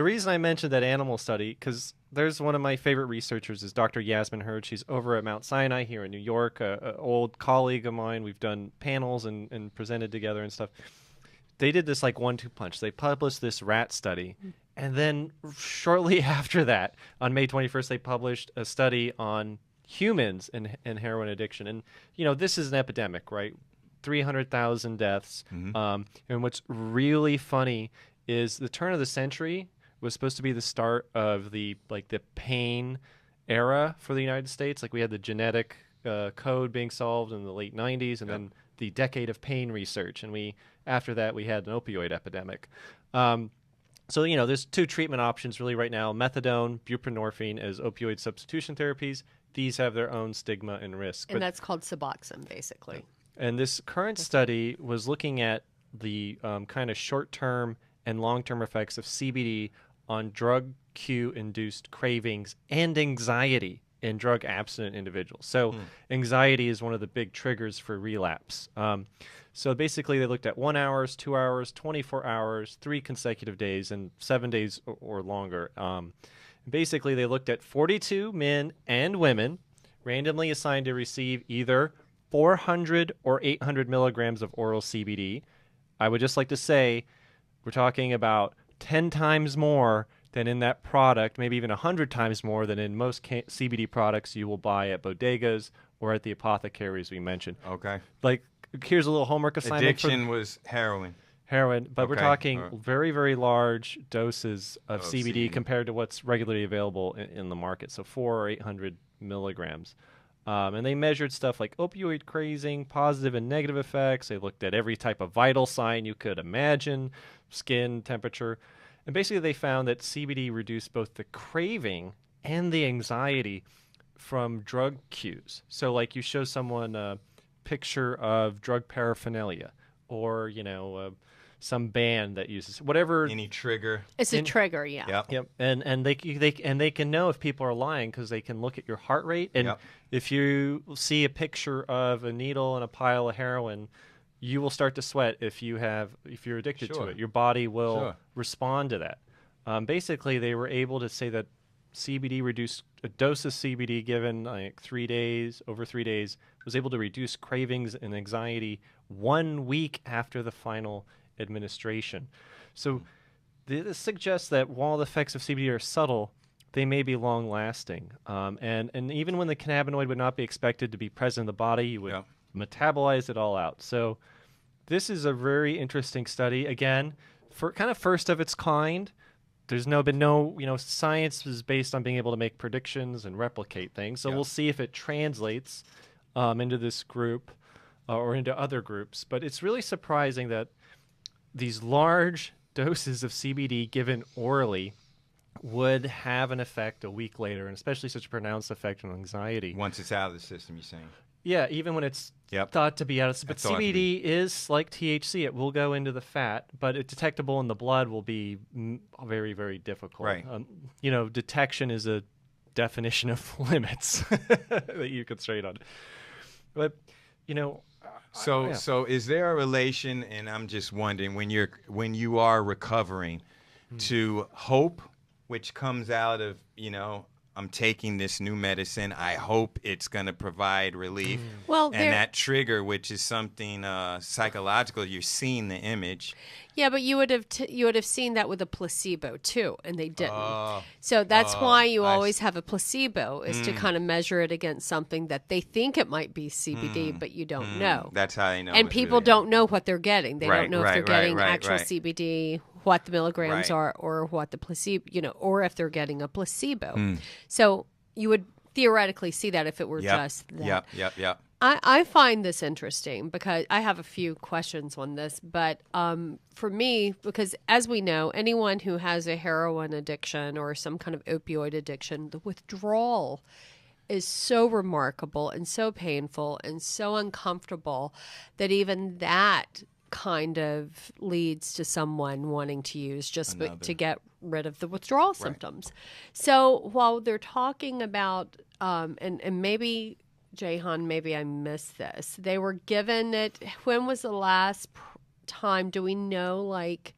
The reason I mentioned that animal study, because there's one of my favorite researchers is Dr. Yasmin Hurd. She's over at Mount Sinai here in New York, an old colleague of mine. We've done panels and presented together and stuff. They did this like 1-2 punch. They published this rat study. And then shortly after that, on May 21st, they published a study on humans and heroin addiction. And, you know, this is an epidemic, right? 300,000 deaths. And what's really funny is the turn of the century was supposed to be the start of the pain era for the United States. Like we had the genetic code being solved in the late 90s, and then the decade of pain research. And after that, we had an opioid epidemic. So, you know, there's 2 treatment options really right now, methadone, buprenorphine as opioid substitution therapies. These have their own stigma and risk. And that's called Suboxone, basically. And this current study was looking at the kind of short-term and long-term effects of CBD on drug cue-induced cravings and anxiety in drug-abstinent individuals. So anxiety is one of the big triggers for relapse. So basically they looked at 1 hour, 2 hours, 24 hours, 3 consecutive days, and 7 days or longer. Basically they looked at 42 men and women randomly assigned to receive either 400 or 800 milligrams of oral CBD. I would just like to say we're talking about 10 times more than in that product, maybe even 100 times more than in most CBD products you will buy at bodegas or at the apothecaries we mentioned. Okay. Like, here's a little homework assignment. Addiction was heroin. But we're talking Right. very, very large doses of CBD compared to what's regularly available in the market. So 400 or 800 milligrams. And they measured stuff like opioid craving, positive and negative effects. They looked at every type of vital sign you could imagine, skin, temperature. And basically they found that CBD reduced both the craving and the anxiety from drug cues. So like you show someone a picture of drug paraphernalia or, you know, some band that uses whatever. Any trigger. It's a trigger, yeah. Yep. And they can know if people are lying because they can look at your heart rate. And if you see a picture of a needle and a pile of heroin, you will start to sweat if you're addicted to it. Your body will respond to that. Basically, they were able to say that CBD reduced a dose of CBD given like over 3 days was able to reduce cravings and anxiety 1 week after the final administration. So this suggests that while the effects of CBD are subtle, they may be long-lasting. And even when the cannabinoid would not be expected to be present in the body, you would metabolize it all out. So this is a very interesting study. Again, for kind of first of its kind. There's been no, science is based on being able to make predictions and replicate things. So we'll see if it translates into this group or into other groups. But it's really surprising that these large doses of CBD given orally would have an effect a week later, and especially such a pronounced effect on anxiety. Once it's out of the system, you're saying? Yeah, even when it's thought to be out of the system. But CBD is like THC. It will go into the fat, but it's detectable in the blood will be very, very difficult. Right. Detection is a definition of limits that you constrain on. But, So is there a relation, and I'm just wondering, when you are recovering, to hope, which comes out of, I'm taking this new medicine, I hope it's going to provide relief. Well, and that trigger, which is something psychological, you're seeing the image. Yeah, but you would have seen that with a placebo too, and they didn't. So that's why you always have a placebo, is to kind of measure it against something that they think it might be CBD, but you don't know. That's how they know. And people don't know what they're getting. They don't know if they're getting actual CBD, what the milligrams are, or what the placebo, or if they're getting a placebo. So you would theoretically see that if it were just that. Yep. I find this interesting because I have a few questions on this, but for me, because as we know, anyone who has a heroin addiction or some kind of opioid addiction, the withdrawal is so remarkable and so painful and so uncomfortable that even that kind of leads to someone wanting to use just to get rid of the withdrawal symptoms. So while they're talking about, and maybe, Jahan, maybe I missed this, they were given it, when was the last time, do we know, like,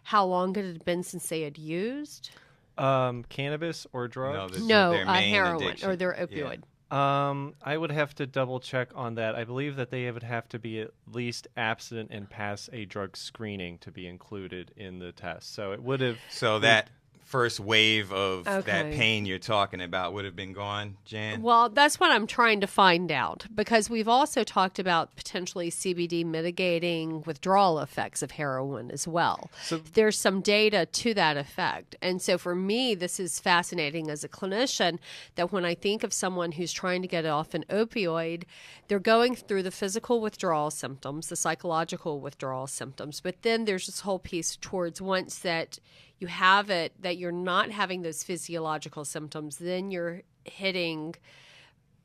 how long it had been since they had used? Cannabis or drugs? No, their main heroin addiction. or their opioid. I would have to double check on that. I believe that they would have to be at least abstinent and pass a drug screening to be included in the test. So it would have. So that first wave of that pain you're talking about would have been gone, Jan? Well, that's what I'm trying to find out, because we've also talked about potentially CBD mitigating withdrawal effects of heroin as well. So there's some data to that effect. And so for me, this is fascinating as a clinician, that when I think of someone who's trying to get off an opioid, they're going through the physical withdrawal symptoms, the psychological withdrawal symptoms, but then there's this whole piece towards once that you have it, that you're not having those physiological symptoms, then you're hitting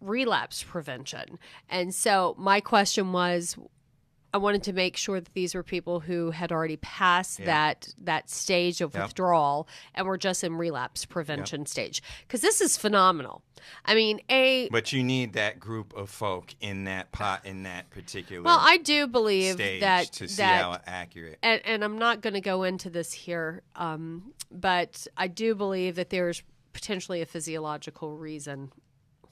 relapse prevention. And so my question was, I wanted to make sure that these were people who had already passed that stage of withdrawal and were just in relapse prevention stage. Because this is phenomenal. I mean, but you need that group of folk in that particular. Well, I do believe stage that to see how accurate. And I'm not going to go into this here, but I do believe that there's potentially a physiological reason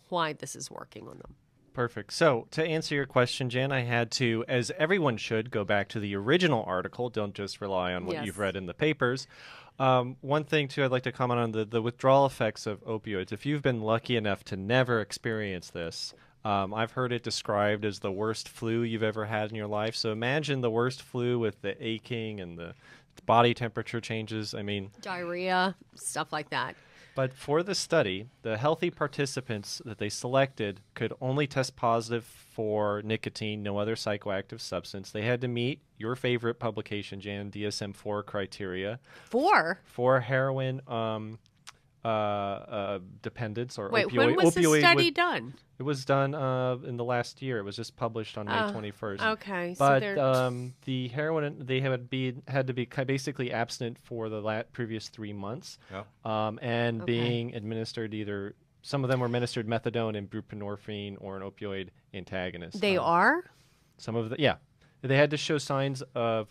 why this is working on them. Perfect. So to answer your question, Jan, I had to, as everyone should, go back to the original article. Don't just rely on what you've read in the papers. One thing, too, I'd like to comment on the withdrawal effects of opioids. If you've been lucky enough to never experience this, I've heard it described as the worst flu you've ever had in your life. So imagine the worst flu with the aching and the body temperature changes. I mean, diarrhea, stuff like that. But for the study, the healthy participants that they selected could only test positive for nicotine, no other psychoactive substance. They had to meet your favorite publication, Jan, DSM-4 criteria. For heroin dependence or Wait, opioid. when was the study done? It was done in the last year. It was just published on May 21st. Okay. But the heroin, they had to be basically abstinent for the previous 3 months. And being administered some of them were administered methadone and buprenorphine or an opioid antagonist. They are? Some of the, They had to show signs of,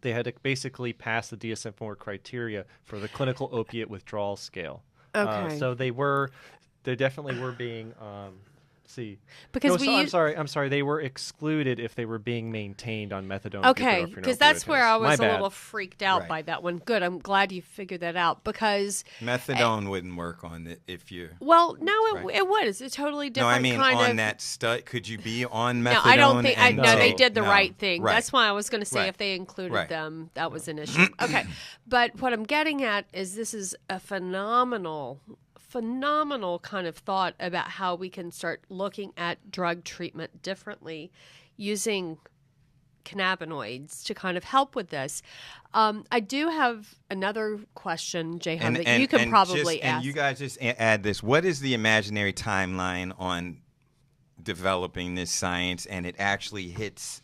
they had to basically pass the DSM-4 criteria for the clinical opiate withdrawal scale. Okay. So they definitely were being, because I'm sorry. They were excluded if they were being maintained on methadone. Okay, because that's where I was a little freaked out Right. by that one. Good, I'm glad you figured that out, because Methadone wouldn't work on it if you. Well, no, it would. It's a totally different. No, I mean kind on of, that study. Could you be on methadone? No, I don't think. No, they did the right thing. Right. That's why I was going to say Right. if they included Right. them, that was an issue. Okay, but what I'm getting at is this is a phenomenal kind of thought about how we can start looking at drug treatment differently using cannabinoids to kind of help with this. I do have another question, Jehan, that you can probably ask. And you guys just add this. What is the imaginary timeline on developing this science and it actually hits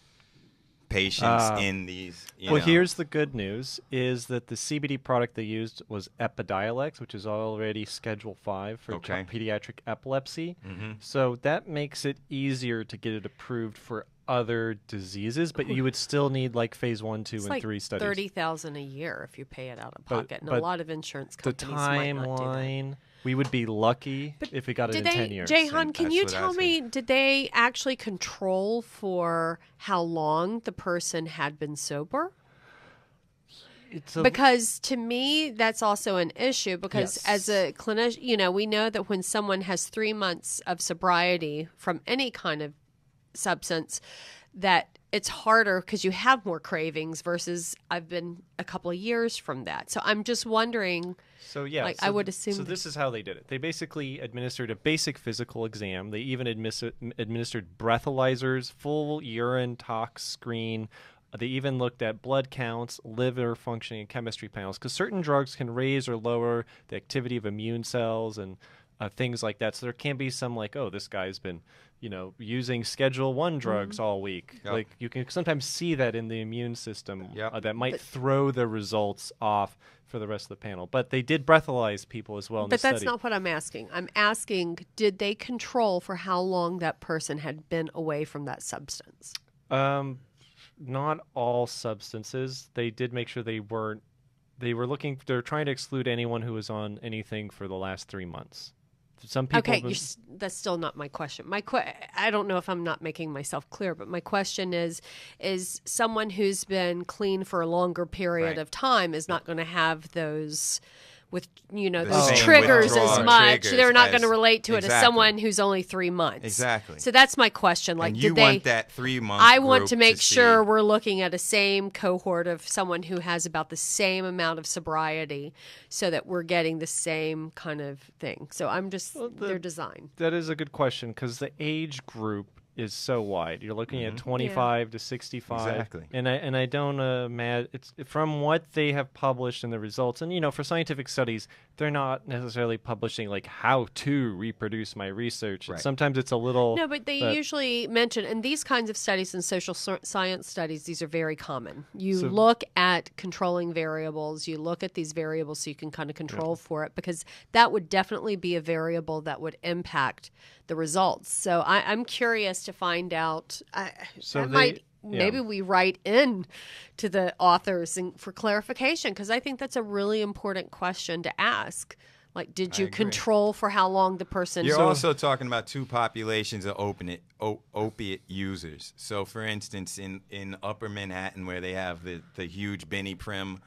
patients in these? Here's the good news, is that the CBD product they used was Epidiolex, which is already Schedule 5 for pediatric epilepsy. So that makes it easier to get it approved for other diseases, but you would still need like phase 1, 2, and 3 studies. $30,000 a year if you pay it out of pocket, and a lot of insurance companies the might not do that. timeline, we would be lucky if we got it in 10 years. Jehan, can you tell me, did they actually control for how long the person had been sober? Because to me, that's also an issue, because as a clinician, we know that when someone has 3 months of sobriety from any kind of substance, that it's harder because you have more cravings versus I've been a couple of years from that. So I'm just wondering. I would assume. So this is how they did it. They basically administered a basic physical exam. They even administered breathalyzers, full urine tox screen. They even looked at blood counts, liver functioning, and chemistry panels, because certain drugs can raise or lower the activity of immune cells and things like that. So there can be some this guy's been, using Schedule 1 drugs all week. Yep. Like you can sometimes see that in the immune system that might But throw the results off for the rest of the panel. But they did breathalyze people as well in the study. But that's not what I'm asking. I'm asking, did they control for how long that person had been away from that substance? not all substances. They did make sure they were trying to exclude anyone who was on anything for the last 3 months. Some people. Okay, that's still not my question. I don't know if I'm not making myself clear, but my question is someone who's been clean for a longer period of time is not going to have those with those triggers as much. They're not going to relate to it as someone who's only 3 months. Exactly. So that's my question. Like, and you want that 3 month. I want to make sure we're looking at a same cohort of someone who has about the same amount of sobriety, so that we're getting the same kind of thing. So I'm just their design. That is a good question, because the age group is so wide. You're looking at 25 to 65. Exactly. And I don't imagine, it's from what they have published in the results. And, for scientific studies, they're not necessarily publishing like how to reproduce my research. Right. Sometimes it's a little... No, but they usually mention, and these kinds of studies and social science studies, these are very common. You look at controlling variables, you look at these variables so you can kind of control for it, because that would definitely be a variable that would impact the results. So I'm curious to find out. Maybe we write in to the authors for clarification, because I think that's a really important question to ask. Like, did you control for how long the person... You're also talking about two populations of opiate users. So, for instance, in Upper Manhattan, where they have the huge Benny Prim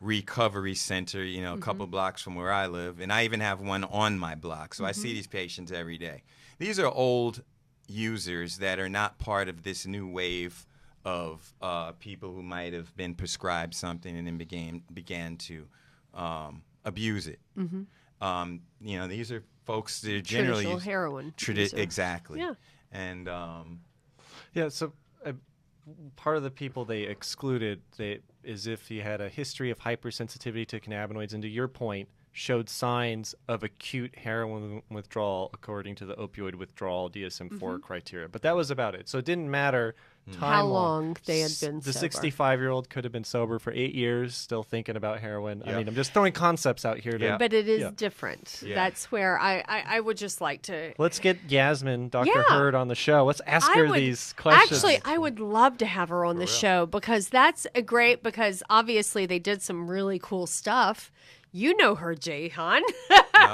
recovery center, a couple blocks from where I live, and I even have one on my block. So I see these patients every day. These are old users that are not part of this new wave of people who might have been prescribed something and then began to abuse it. These are folks that are generally traditional heroin. Exactly. Yeah. And so part of the people they excluded is if he had a history of hypersensitivity to cannabinoids, and to your point, showed signs of acute heroin withdrawal according to the opioid withdrawal DSM-4 criteria. But that was about it. So it didn't matter how long they had been sober. The 65-year-old could have been sober for 8 years, still thinking about heroin. I mean, I'm just throwing concepts out here. But it is different. Yeah. That's where I would just like to... Let's get Yasmin, Dr. Hurd, on the show. Let's ask her these questions. Actually, I would love to have her on the show, because that's because obviously they did some really cool stuff. You know her, Icahn.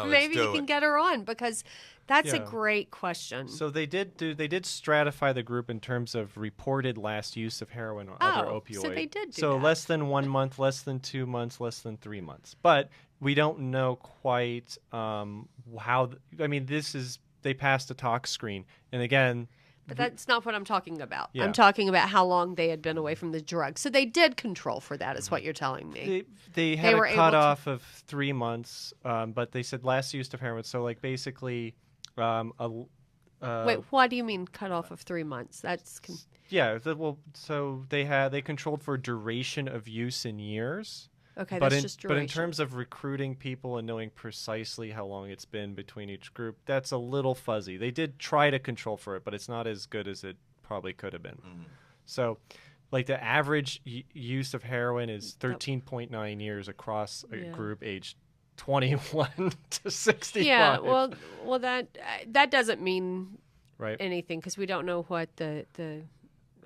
Maybe you can get her on, because that's a great question. So they did stratify the group in terms of reported last use of heroin or other opioids. So they did do that. Less than 1 month, less than 2 months, less than 3 months. But we don't know quite how. They passed a tox screen, and again. But that's not what I'm talking about. Yeah. I'm talking about how long they had been away from the drug. So they did control for that, is what you're telling me. They had a cutoff of 3 month, but they said last use of heroin. So, like, basically... Wait, what do you mean cutoff of 3 months? That's... so they controlled for duration of use in years. Okay, that's just duration. But in terms of recruiting people and knowing precisely how long it's been between each group, that's a little fuzzy. They did try to control for it, but it's not as good as it probably could have been. So, like, the average use of heroin is 13.9 years across a group aged 21 to 65. Yeah, well, that doesn't mean anything, because we don't know what the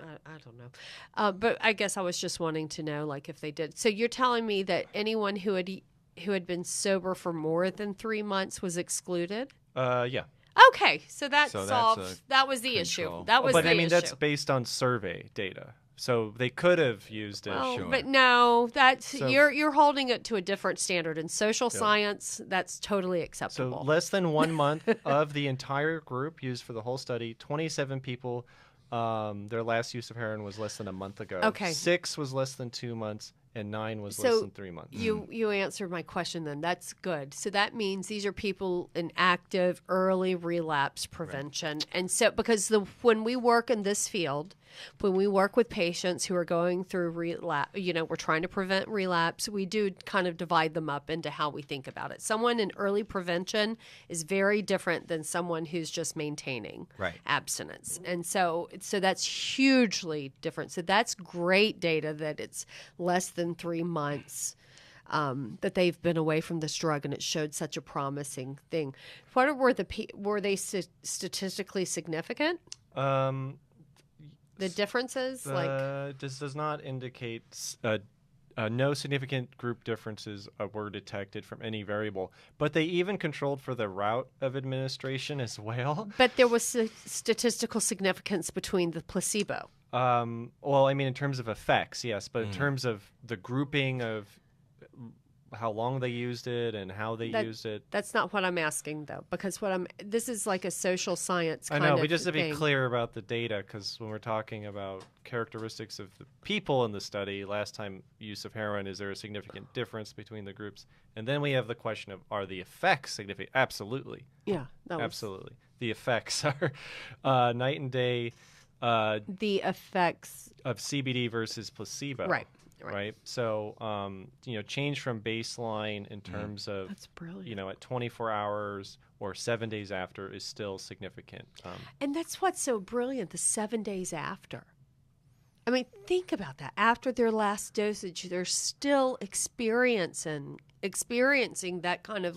I don't know. But I guess I was just wanting to know, like, if they did. So you're telling me that anyone who had been sober for more than 3 months was excluded? Yeah. Okay, so that solved. That was the issue. That was the issue. But I mean, that's based on survey data. So they could have used it. Oh, but no, you're holding it to a different standard. In social science, that's totally acceptable. So less than 1 month of the entire group used for the whole study. 27 people. Their last use of heroin was less than a month ago. Okay. 6 was less than 2 months, and 9 was less than 3 months. You answered my question then. That's good. So that means these are people in active early relapse prevention. Right. And so because when we work in this field, when we work with patients who are going through relapse, we're trying to prevent relapse, we do kind of divide them up into how we think about it. Someone in early prevention is very different than someone who's just maintaining abstinence. And so that's hugely different. So that's great data that it's less than 3 months that they've been away from this drug, and it showed such a promising thing. Were they statistically significant? The differences, this does not indicate no significant group differences were detected from any variable, but they even controlled for the route of administration as well. But there was statistical significance between the placebo. Well, I mean, in terms of effects, yes, but in terms of the grouping of how long they used it and how they used it. That's not what I'm asking, though, because this is like a social science kind of I know, but just to be thing. clear about the data, because when we're talking about characteristics of the people in the study, last time use of heroin, is there a significant difference between the groups? And then we have the question of, are the effects significant? Absolutely. Yeah. Absolutely. The effects are night and day. The effects of CBD versus placebo. Right. So, change from baseline in terms of, that's brilliant. At 24 hours or 7 days after is still significant. And that's what's so brilliant, the 7 days after. I mean, think about that. After their last dosage, they're still experiencing that kind of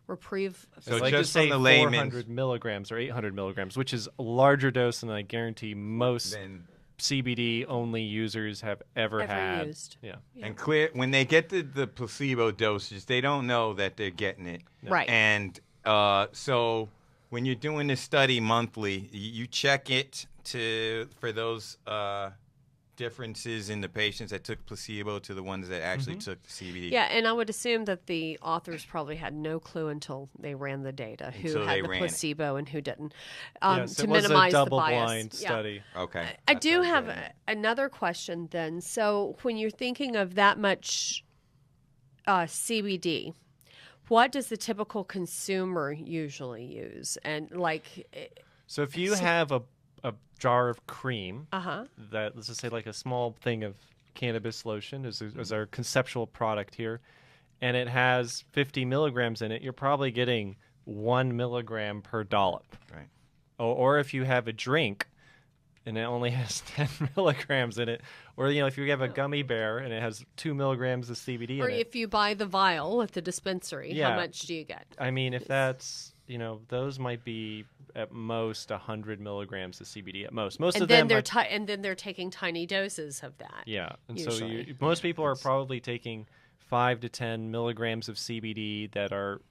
reprieve. So like just say 400 milligrams or 800 milligrams, which is a larger dose than I guarantee most CBD-only users have ever had. Used. Yeah. And when they get the placebo dosage, they don't know that they're getting it. Right. And so when you're doing this study monthly, you check it for those differences in the patients that took placebo to the ones that actually took CBD. Yeah, and I would assume that the authors probably had no clue until they ran the data who had the placebo and who didn't, yes, to minimize the bias. Double-blind study. Yeah. Okay. I do have another question then. So when you're thinking of that much CBD, what does the typical consumer usually use? And so if you have a jar of cream, that let's just say like a small thing of cannabis lotion is our conceptual product here, and it has 50 milligrams in it, you're probably getting 1 milligram per dollop. Right. Or if you have a drink and it only has 10 milligrams in it, or if you have a gummy bear and it has 2 milligrams of CBD in it. Or if you buy the vial at the dispensary, how much do you get? I mean, if that's those might be at most 100 milligrams of CBD at most. Most and of then them and then they're taking tiny doses of that. Yeah, and usually. So most people are probably taking 5 to 10 milligrams of CBD that are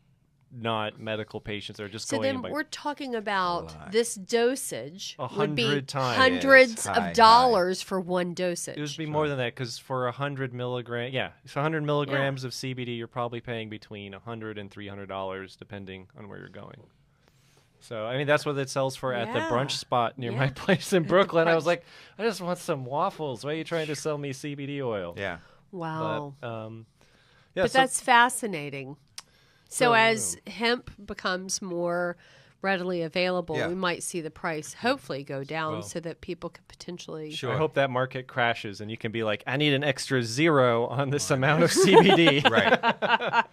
not medical patients. They're just going. So then we're talking about this dosage would be 100 times. hundreds of dollars for one dosage. It would be more than that because for 100 milligrams, so 100 milligrams of CBD, you're probably paying between $100 and $300 depending on where you're going. So, I mean, that's what it sells for at the brunch spot near my place in Brooklyn. I was like, I just want some waffles. Why are you trying to sell me CBD oil? Yeah. Wow. But that's fascinating. So as hemp becomes more readily available, we might see the price hopefully go down so that people could potentially... Sure. I hope that market crashes and you can be like, I need an extra 0 on this amount of CBD. Right.